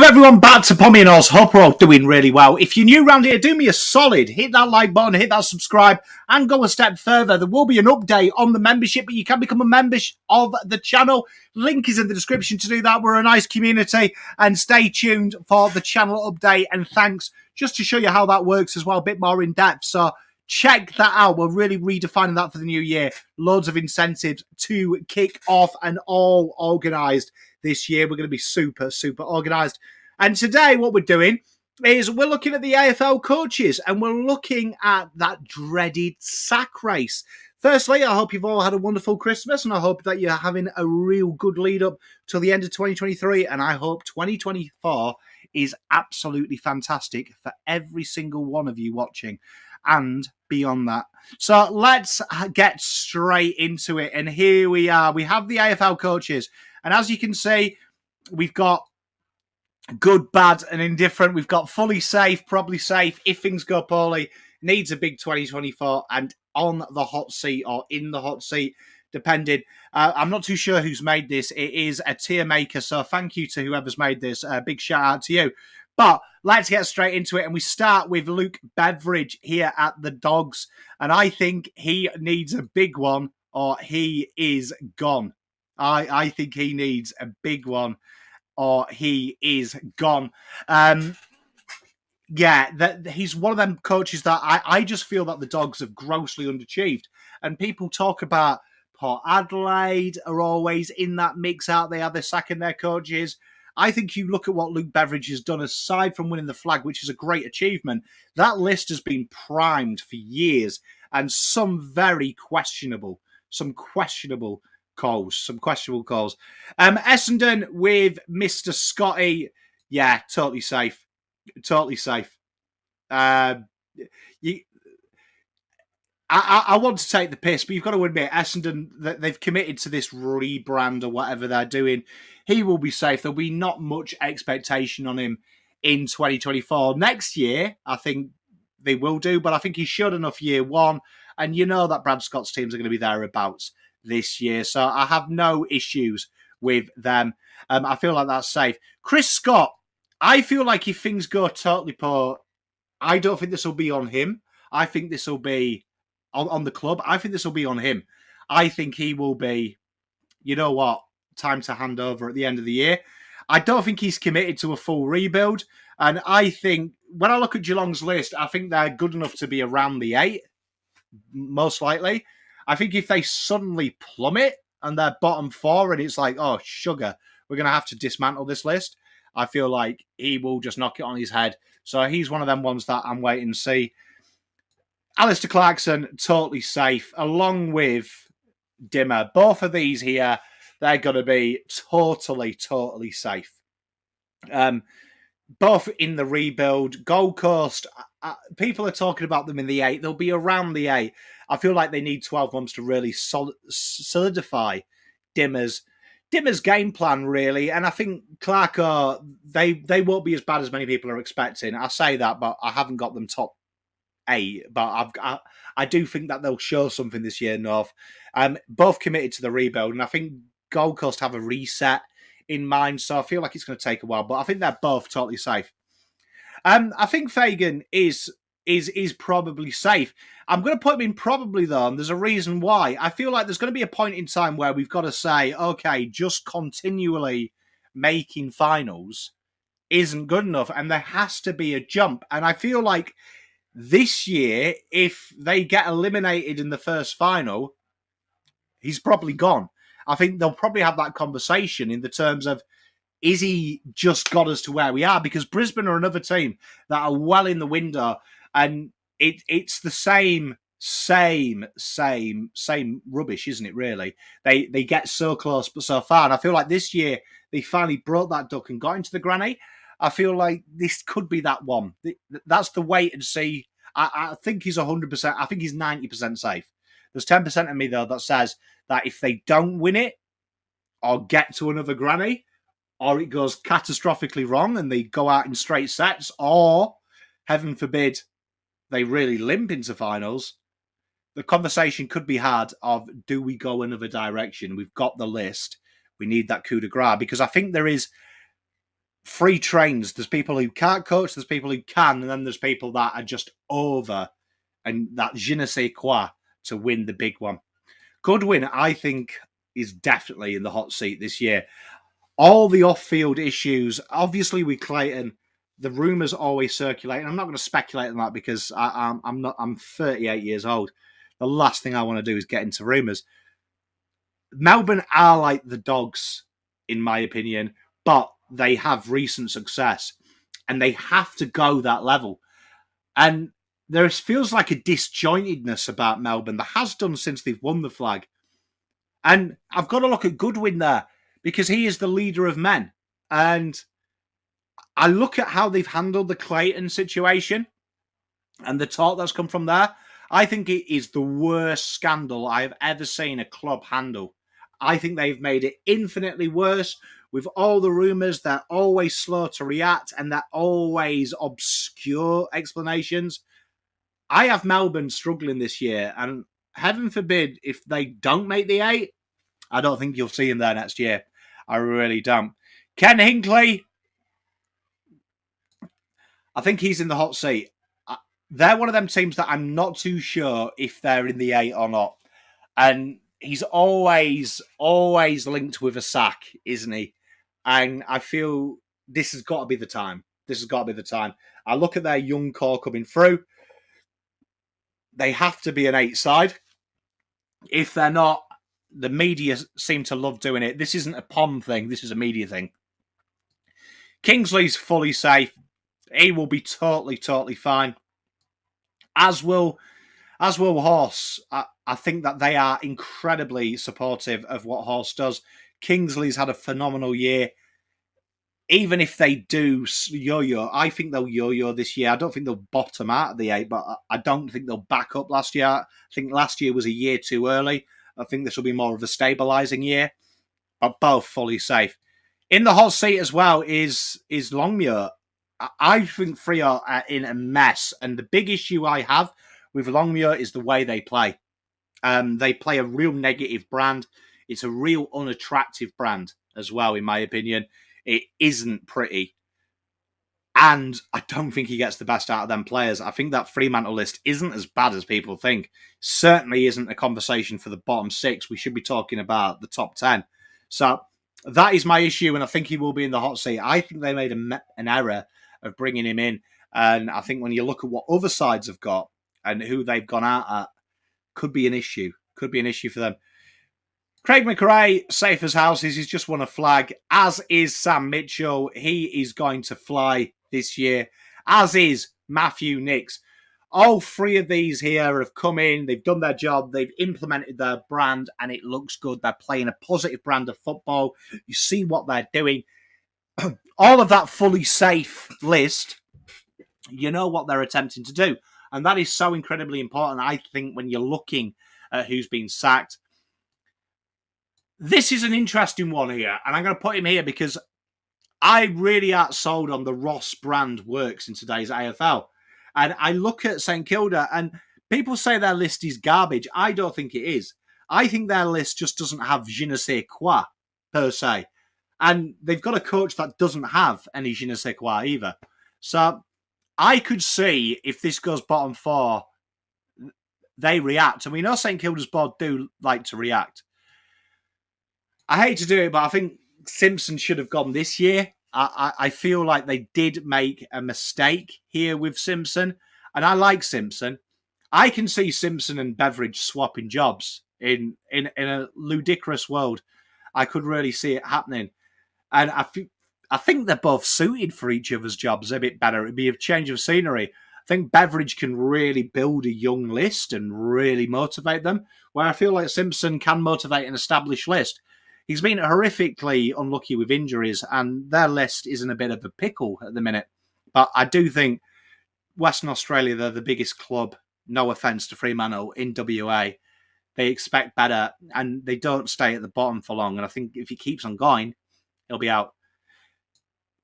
Welcome everyone back to Pommy and Oz. Hope we're all doing really well. If you're new around here, do me a solid. Hit that like button, hit that subscribe, and go a step further. There will be an update on the membership, but you can become a member of the channel. Link is in the description to do that. We're a nice community, and stay tuned for the channel update. And thanks, just to show you how that works as well, a bit more in depth. So check that out. We're really redefining that for the new year. Loads of incentives to kick off and all organised this year. We're going to be super organised. And today what we're doing is we're looking at the AFL coaches and we're looking at that dreaded sack race. Firstly, I hope you've all had a wonderful Christmas and I hope that you're having a real good lead up till the end of 2023. And I hope 2024 is absolutely fantastic for every single one of you watching and beyond that. So let's get straight into it. And here we are. We have the AFL coaches. And as you can see, we've got good, bad, and indifferent. We've got fully safe, probably safe, if things go poorly, needs a big 2024, and on the hot seat or in the hot seat, depending. I'm not too sure who's made this. It is a tier maker, so thank you to whoever's made this. Big shout out to you. But let's get straight into it, and we start with Luke Beveridge here at the Dogs, and I think he needs a big one or he is gone. I think he needs a big one or he is gone. He's one of them coaches that I just feel that the Dogs have grossly underachieved. And people talk about Port Adelaide are always in that mix out there. They're sacking their coaches. I think you look at what Luke Beveridge has done aside from winning the flag, which is a great achievement. That list has been primed for years and some questionable calls. Essendon with Mr. Scotty. Yeah, totally safe. I want to take the piss, but you've got to admit, Essendon, they've committed to this rebrand or whatever they're doing. He will be safe. There'll be not much expectation on him in 2024. Next year, I think they will do, but I think he showed enough year one, and you know that Brad Scott's teams are going to be thereabouts this year, so I have no issues with them. I feel like that's safe. Chris Scott, I feel like if things go totally poor, I don't think this will be on him. I think this will be on the club. I think this will be on him. I think he will be, you know what, time to hand over at the end of the year. I don't think he's committed to a full rebuild, and I think when I look at Geelong's list, I think they're good enough to be around the 8, most likely. I think if they suddenly plummet and they're bottom 4 and it's like, oh, sugar, we're going to have to dismantle this list, I feel like he will just knock it on his head. So he's one of them ones that I'm waiting to see. Alistair Clarkson, totally safe, along with Dimmer. Both of these here, they're going to be totally safe. Both in the rebuild. Gold Coast, people are talking about them in the 8. They'll be around the 8. I feel like they need 12 months to really solidify Dimmer's game plan, really. And I think Clark, they won't be as bad as many people are expecting. I say that, but I haven't got them top 8. But I do think that they'll show something this year, North. Both committed to the rebuild, and I think Gold Coast have a reset in mind, so I feel like it's going to take a while. But I think they're both totally safe. I think Fagan is probably safe. I'm going to put him in probably, though, and there's a reason why. I feel like there's going to be a point in time where we've got to say, okay, just continually making finals isn't good enough, and there has to be a jump. And I feel like this year, if they get eliminated in the first final, he's probably gone. I think they'll probably have that conversation in the terms of, is he just got us to where we are? Because Brisbane are another team that are well in the window, and it's the same rubbish, isn't it, really? They get so close but so far, and I feel like this year they finally brought that duck and got into the granny. I feel like this could be that one. That's the wait and see. I think he's 100%. I think he's 90% safe. There's 10% of me, though, that says that if they don't win it or get to another granny, or it goes catastrophically wrong and they go out in straight sets, or, heaven forbid, they really limp into finals, the conversation could be had of, do we go another direction? We've got the list. We need that coup de grace, because I think there is free trains. There's people who can't coach, there's people who can, and then there's people that are just over and that je ne sais quoi to win the big one. Goodwin, I think, is definitely in the hot seat this year. All the off-field issues, obviously with Clayton, the rumours always circulate, and I'm not going to speculate on that because I'm 38 years old. The last thing I want to do is get into rumours. Melbourne are like the Dogs, in my opinion, but they have recent success, and they have to go that level. And there feels like a disjointedness about Melbourne. There has done since they've won the flag. And I've got to look at Goodwin there because he is the leader of men. And I look at how they've handled the Clayton situation and the talk that's come from there. I think it is the worst scandal I have ever seen a club handle. I think they've made it infinitely worse with all the rumours. They're always slow to react and they're always obscure explanations. I have Melbourne struggling this year, and heaven forbid if they don't make the 8, I don't think you'll see them there next year. I really don't. Ken Hinkley, I think he's in the hot seat. They're one of them teams that I'm not too sure if they're in the 8 or not. And he's always linked with a sack, isn't he? And I feel this has got to be the time. I look at their young core coming through. They have to be an 8 side. If they're not, the media seem to love doing it. This isn't a POM thing. This is a media thing. Kingsley's fully safe. He will be totally fine. As will Horse. I think that they are incredibly supportive of what Horse does. Kingsley's had a phenomenal year. Even if they do yo-yo, I think they'll yo-yo this year. I don't think they'll bottom out of the 8, but I don't think they'll back up last year. I think last year was a year too early. I think this will be more of a stabilising year, but both fully safe. In the hot seat as well is Longmuir. I think Freo are in a mess, and the big issue I have with Longmuir is the way they play. They play a real negative brand. It's a real unattractive brand as well, in my opinion. It isn't pretty. And I don't think he gets the best out of them players. I think that Fremantle list isn't as bad as people think. Certainly isn't a conversation for the bottom 6. We should be talking about the top 10. So that is my issue, and I think he will be in the hot seat. I think they made an error of bringing him in. And I think when you look at what other sides have got and who they've gone out at, could be an issue. Could be an issue for them. Craig McRae, safe as houses. He's just won a flag, as is Sam Mitchell. He is going to fly this year, as is Matthew Nicks. All 3 of these here have come in. They've done their job. They've implemented their brand, and it looks good. They're playing a positive brand of football. You see what they're doing. All of that fully safe list, you know what they're attempting to do. And that is so incredibly important, I think, when you're looking at who's been sacked. This is an interesting one here, and I'm going to put him here because I really aren't sold on the Ross brand works in today's AFL. And I look at St Kilda, and people say their list is garbage. I don't think it is. I think their list just doesn't have je ne sais quoi, per se. And they've got a coach that doesn't have any je ne sais quoi either. So I could see if this goes bottom 4, they react. And we know St Kilda's board do like to react. I hate to do it, but I think Simpson should have gone this year. I feel like they did make a mistake here with Simpson, and I like Simpson. I can see Simpson and Beveridge swapping jobs in a ludicrous world. I could really see it happening, and I think they're both suited for each other's jobs a bit better. It'd be a change of scenery. I think Beveridge can really build a young list and really motivate them, where I feel like Simpson can motivate an established list. He's been horrifically unlucky with injuries, and their list is in a bit of a pickle at the minute. But I do think Western Australia, they're the biggest club, no offence to Fremantle, in WA. They expect better, and they don't stay at the bottom for long. And I think if he keeps on going, he'll be out.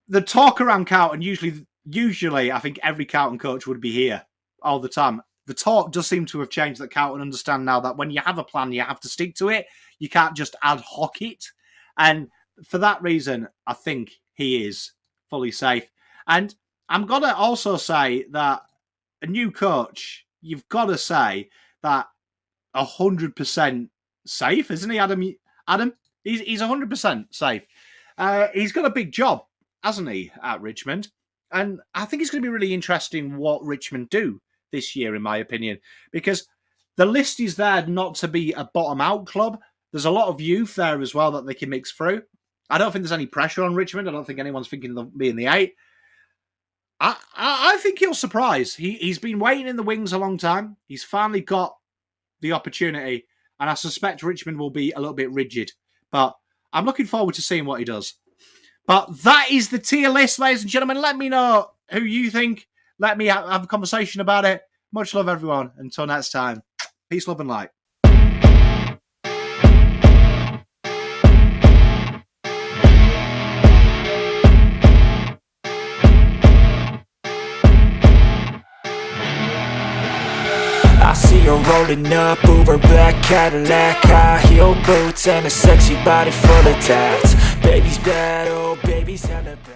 The talk around Carlton, usually I think every Carlton coach would be here all the time. The talk does seem to have changed that Carlton understand now that when you have a plan, you have to stick to it. You can't just ad hoc it. And for that reason, I think he is fully safe. And I'm going to also say that a new coach, you've got to say that 100% safe, isn't he, Adam? Adam, he's 100% safe. He's got a big job, hasn't he, at Richmond? And I think it's going to be really interesting what Richmond do this year, in my opinion, because the list is there not to be a bottom-out club. There's a lot of youth there as well that they can mix through. I don't think there's any pressure on Richmond. I don't think anyone's thinking of being the 8. I think he'll surprise. He's been waiting in the wings a long time. He's finally got the opportunity, and I suspect Richmond will be a little bit rigid. But I'm looking forward to seeing what he does. But that is the tier list, ladies and gentlemen. Let me know who you think. Let me have a conversation about it. Much love, everyone. Until next time. Peace, love, and light. I see her rolling up, Uber black Cadillac, high heel boots and a sexy body full of tats. Baby's bad, oh baby's hella bad.